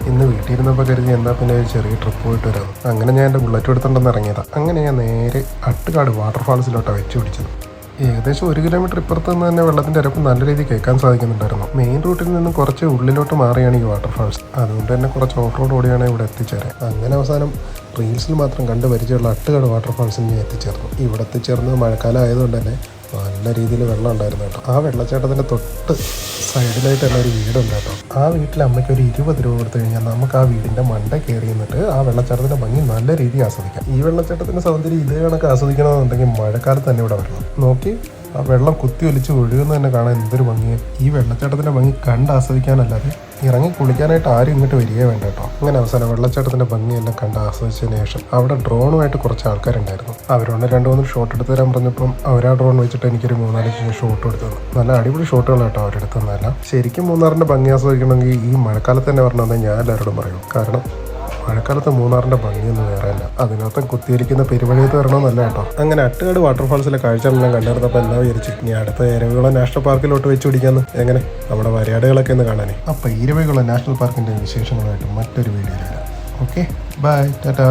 ഇന്ന് വീട്ടിലിരുന്നപ്പോൾ കരുതി എന്താ പിന്നെ ഒരു ചെറിയ ട്രിപ്പ് പോയിട്ട് വരാം. അങ്ങനെ ഞാൻ എൻ്റെ ബുള്ളറ്റ് എടുത്തുകൊണ്ടെന്ന് ഇറങ്ങിയതാണ്. അങ്ങനെ ഞാൻ നേരെ അട്ടുകാട് വാട്ടർഫാൾസിലോട്ടാണ് വെച്ച് പിടിച്ചത്. ഏകദേശം 1 കിലോമീറ്റർ ഇപ്പുറത്ത് നിന്ന് തന്നെ വെള്ളത്തിൻ്റെ അരപ്പ് നല്ല രീതിയിൽ കേൾക്കാൻ സാധിക്കുന്നുണ്ടായിരുന്നു. മെയിൻ റൂട്ടിൽ നിന്നും കുറച്ച് ഉള്ളിലോട്ട് മാറിയാണ് ഈ വാട്ടർഫാൾസ്. അതുകൊണ്ട് തന്നെ കുറച്ച് ഓഫ് റോഡ് ഓടിയാണ് ഇവിടെ എത്തിച്ചേരാൻ. അങ്ങനെ അവസാനം റീൽസിൽ മാത്രം കണ്ട് പരിചയമുള്ള അട്ടുകാട് വാട്ടർഫാൾസിൽ ഞാൻ എത്തിച്ചേർന്നു. ഇവിടെ എത്തിച്ചേർന്ന് മഴക്കാലം ആയതുകൊണ്ട് തന്നെ നല്ല രീതിയിൽ വെള്ളം ഉണ്ടായിരുന്നു കേട്ടോ. ആ വെള്ളച്ചാട്ടത്തിൻ്റെ തൊട്ട് സൈഡിലായിട്ട് തന്നെ ഒരു വീടുണ്ട് കേട്ടോ. ആ വീട്ടിൽ അമ്മയ്ക്ക് ഒരു 20 രൂപ കൊടുത്തു കഴിഞ്ഞാൽ നമുക്ക് ആ വീടിൻ്റെ മണ്ട കയറി നിന്നിട്ട് ആ വെള്ളച്ചാട്ടത്തിൻ്റെ ഭംഗി നല്ല രീതിയിൽ ആസ്വദിക്കാം. ഈ വെള്ളച്ചാട്ടത്തിൻ്റെ സൗന്ദര്യം ഇതേ കണക്ക് ആസ്വദിക്കണമെന്നുണ്ടെങ്കിൽ മഴക്കാലത്ത് തന്നെ ഇവിടെ വരണം. നോക്കി ആ വെള്ളം കുത്തി ഒലിച്ച് ഒഴുകുന്ന തന്നെ കാണാൻ എന്തൊരു ഭംഗിയാണ്. ഈ വെള്ളച്ചാട്ടത്തിൻ്റെ ഭംഗി കണ്ട് ആസ്വദിക്കാനല്ലാതെ ഇറങ്ങി കുളിക്കാനായിട്ട് ആരും ഇങ്ങോട്ട് വരികയേ വേണ്ട കേട്ടോ. അങ്ങനെ അവസാനം വെള്ളച്ചാട്ടത്തിൻ്റെ ഭംഗിയെല്ലാം കണ്ട് ആസ്വദിച്ചതിന് ശേഷം അവിടെ ഡ്രോണുമായിട്ട് കുറച്ച് ആൾക്കാരുണ്ടായിരുന്നു. അവരോട് 2-3 ഷോട്ട് എടുത്ത് തരാൻ പറഞ്ഞപ്പം അവരാ ഡ്രോൺ വെച്ചിട്ട് എനിക്കൊരു 3-4 ഷോട്ട് എടുത്തത്. നല്ല അടിപൊളി ഷോട്ടുകൾ കേട്ടോ അവരെടുത്തതല്ല. ശരിക്കും മൂന്നാറിൻ്റെ ഭംഗി ആസ്വദിക്കണമെങ്കിൽ ഈ മഴക്കാലത്ത് തന്നെ വരണമെന്ന് ഞാൻ എല്ലാവരോടും പറയും. കാരണം മഴക്കാലത്ത് മൂന്നാറിൻ്റെ ഭംഗിയൊന്നും വേറെയല്ല. അതിനകത്ത് കുത്തിയിരിക്കുന്ന പെരുവഴിയത്ത് വരണമെന്നല്ല കേട്ടോ. അങ്ങനെ അട്ടുകാട് വാട്ടർഫാൾസിലെ കാഴ്ചകളെല്ലാം കണ്ടിരുന്നപ്പോൾ എന്താ വിചാരിച്ചു ഇനി അടുത്ത ഇരവികുളം നാഷണൽ പാർക്കിലോട്ട് വെച്ച് പിടിക്കാമെന്ന്. എങ്ങനെ നമ്മുടെ വരയാടുകളൊക്കെ ഒന്ന് കാണാനേ. അപ്പോൾ ഇരവികുളം നാഷണൽ പാർക്കിൻ്റെ വിശേഷങ്ങളായിട്ട് മറ്റൊരു വീഡിയോയിൽ വരാം. Okay, bye, Tata.